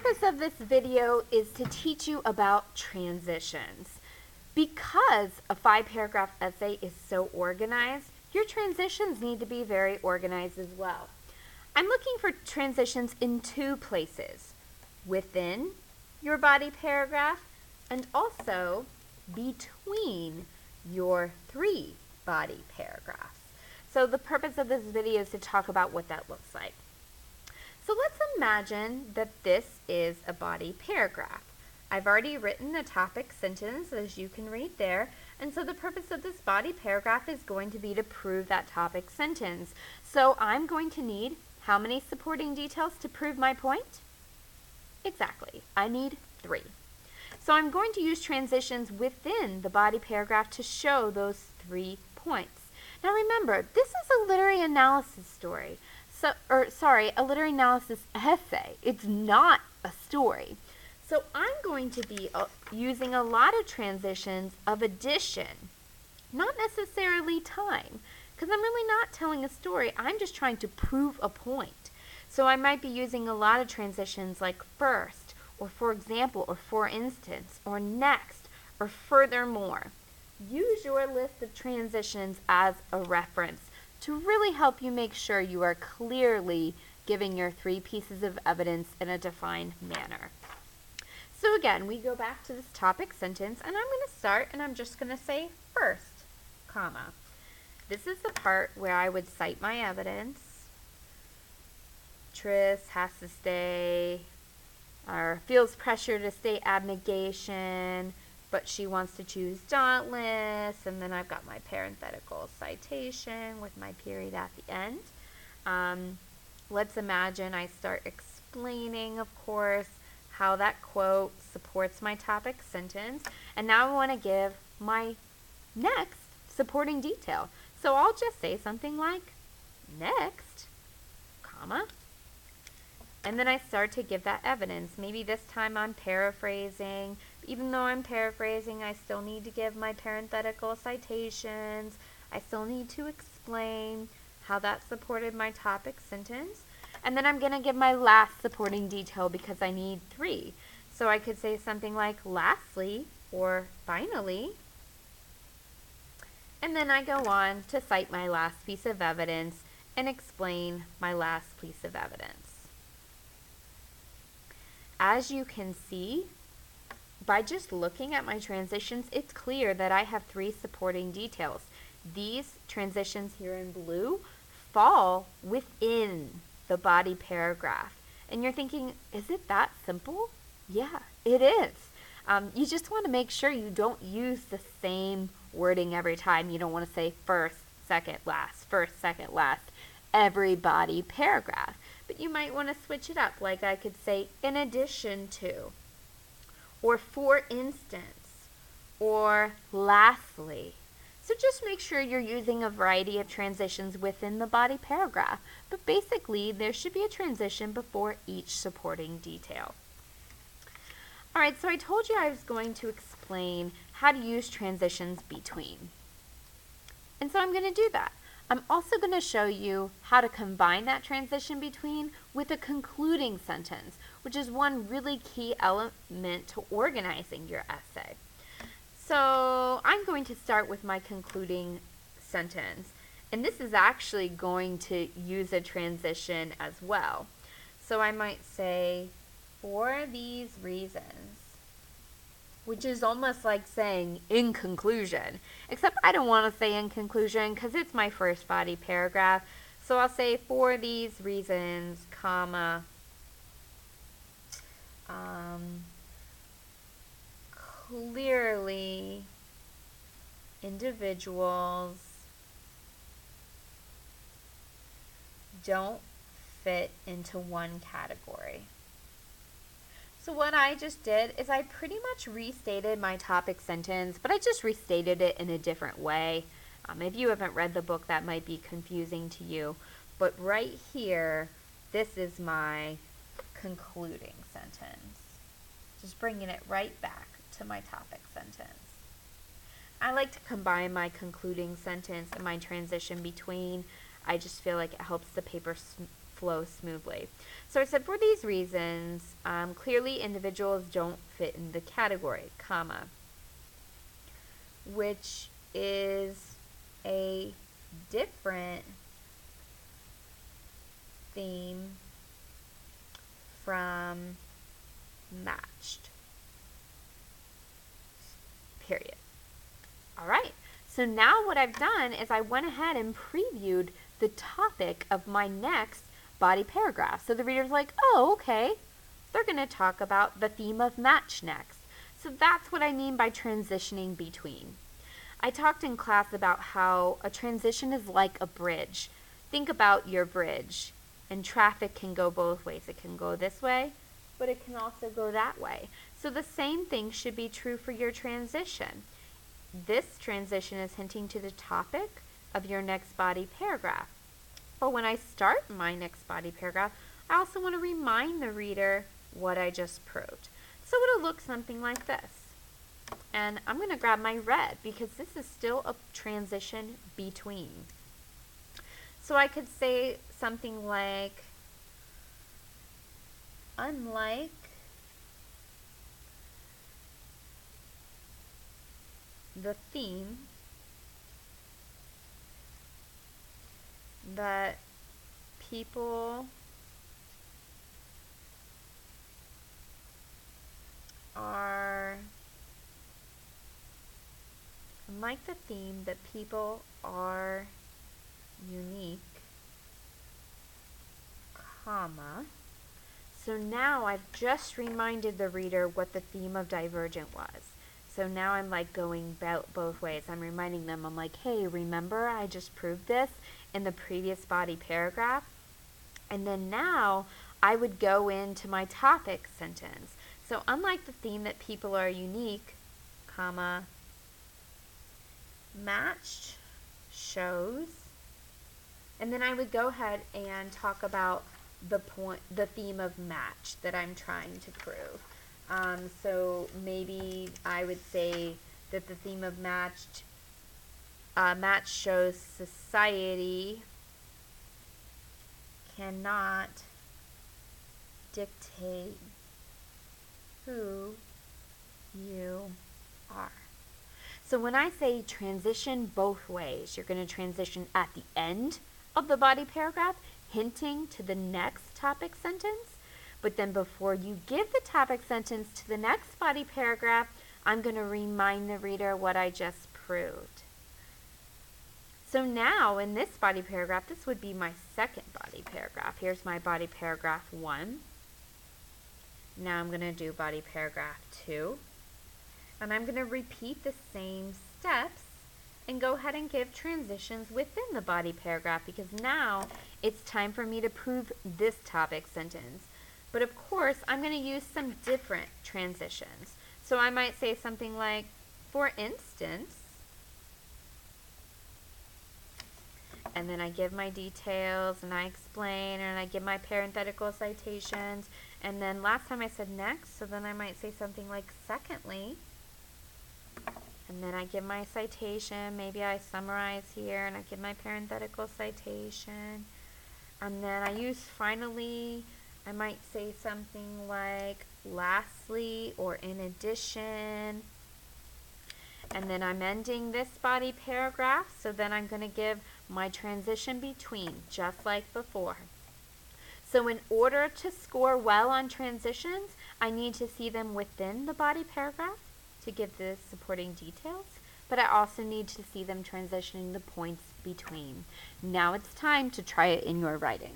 purpose of this video is to teach you about transitions. Because a 5-paragraph essay is so organized, your transitions need to be very organized as well. I'm looking for transitions in 2 places: within your body paragraph and also between your 3 body paragraphs. So the purpose of this video is to talk about what that looks like. So let's imagine that this is a body paragraph. I've already written the topic sentence, as you can read there, and so the purpose of this body paragraph is going to be to prove that topic sentence. So I'm going to need how many supporting details to prove my point? Exactly, I need 3. So I'm going to use transitions within the body paragraph to show those 3 points. Now remember, this is a literary analysis story. A literary analysis essay. It's not a story. So I'm going to be using a lot of transitions of addition, not necessarily time, because I'm really not telling a story. I'm just trying to prove a point. So I might be using a lot of transitions like first, or for example, or for instance, or next, or furthermore. Use your list of transitions as a reference to really help you make sure you are clearly giving your 3 pieces of evidence in a defined manner. So again, we go back to this topic sentence, and I'm going to start, and I'm just going to say first, comma. This is the part where I would cite my evidence. Tris has to stay, or feels pressure to stay abnegation, but she wants to choose dauntless, and then I've got my parenthetical citation with my period at the end. Let's imagine I start explaining, of course, how that quote supports my topic sentence, and now I want to give my next supporting detail. So I'll just say something like, next, comma, and then I start to give that evidence. Maybe this time I'm paraphrasing. Even though I'm paraphrasing, I still need to give my parenthetical citations. I still need to explain how that supported my topic sentence. And then I'm going to give my last supporting detail because I need 3. So I could say something like lastly or finally. And then I go on to cite my last piece of evidence and explain my last piece of evidence. As you can see, by just looking at my transitions, it's clear that I have 3 supporting details. These transitions here in blue fall within the body paragraph. And you're thinking, is it that simple? Yeah, it is. You just want to make sure you don't use the same wording every time. You don't want to say first, second, last, every body paragraph. But you might want to switch it up, like I could say in addition to, or for instance, or lastly. So just make sure you're using a variety of transitions within the body paragraph, but basically there should be a transition before each supporting detail. Alright, so I told you I was going to explain how to use transitions between. And so I'm going to do that. I'm also going to show you how to combine that transition between with a concluding sentence, which is one really key element to organizing your essay. So I'm going to start with my concluding sentence, and this is actually going to use a transition as well. So I might say, for these reasons, which is almost like saying in conclusion, except I don't want to say in conclusion because it's my first body paragraph. So I'll say for these reasons, comma, clearly individuals don't fit into one category. So what I just did is I pretty much restated my topic sentence, but I just restated it in a different way. If you haven't read the book, that might be confusing to you. But right here, this is my concluding sentence. Just bringing it right back to my topic sentence. I like to combine my concluding sentence and my transition between. I just feel like it helps the paper flow smoothly. So I said, for these reasons, clearly individuals don't fit in the category, comma, which is a different theme from matched, period. All right, so now what I've done is I went ahead and previewed the topic of my next body paragraph. So the reader's like, oh, okay, they're going to talk about the theme of match next. So that's what I mean by transitioning between. I talked in class about how a transition is like a bridge. Think about your bridge, and traffic can go both ways. It can go this way, but it can also go that way. So the same thing should be true for your transition. This transition is hinting to the topic of your next body paragraph. But when I start my next body paragraph, I also want to remind the reader what I just proved. So it'll look something like this. And I'm going to grab my red because this is still a transition between. So I could say something like, unlike the theme that people are unique, comma. So now I've just reminded the reader what the theme of Divergent was. So now I'm like going both ways. I'm reminding them, I'm like, hey, remember I just proved this in the previous body paragraph? And then now I would go into my topic sentence. So unlike the theme that people are unique, comma, matched shows, and then I would go ahead and talk about the theme of match that I'm trying to prove. So maybe I would say that the theme of match shows society cannot dictate who you are. So when I say transition both ways, you're going to transition at the end of the body paragraph, hinting to the next topic sentence. But then before you give the topic sentence to the next body paragraph, I'm going to remind the reader what I just proved. So now in this body paragraph, this would be my second body paragraph. Here's my body paragraph 1. Now I'm going to do body paragraph 2. And I'm going to repeat the same steps and go ahead and give transitions within the body paragraph because now it's time for me to prove this topic sentence. But of course, I'm going to use some different transitions. So I might say something like, for instance, and then I give my details and I explain and I give my parenthetical citations. And then last time I said next, so then I might say something like secondly. And then I give my citation, maybe I summarize here and I give my parenthetical citation. And then I use finally, I might say something like lastly or in addition. And then I'm ending this body paragraph, so then I'm going to give my transition between, just like before. So in order to score well on transitions, I need to see them within the body paragraph to give the supporting details, but I also need to see them transitioning the points between. Now it's time to try it in your writing.